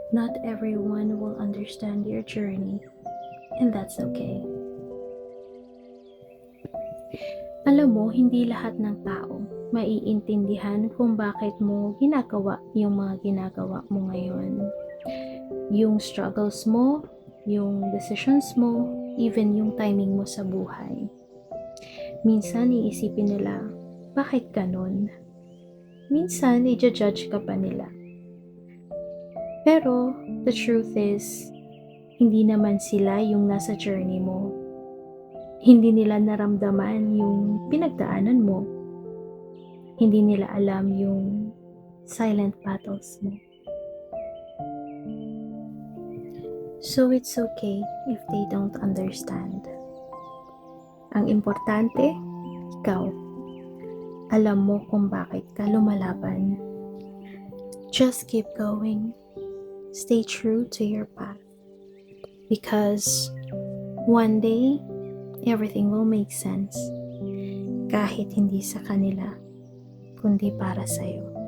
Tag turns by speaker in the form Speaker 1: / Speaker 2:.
Speaker 1: Not everyone will understand your journey, and that's okay. Alam mo, hindi lahat ng tao maiintindihan kung bakit mo ginagawa yung mga ginagawa mo ngayon. Yung struggles mo, yung decisions mo, even yung timing mo sa buhay. Minsan iisipin nila, bakit ganun? Minsan i-judge ka pa nila. Pero the truth is, hindi naman sila yung nasa journey mo. Hindi nila naramdaman yung pinagdaanan mo. Hindi nila alam yung silent battles mo. So it's okay if they don't understand. Ang importante, ikaw. Alam mo kung bakit ka lumalaban. Just keep going. Stay true to your path. Because one day, everything will make sense. Kahit hindi sa kanila, kundi para sa'yo.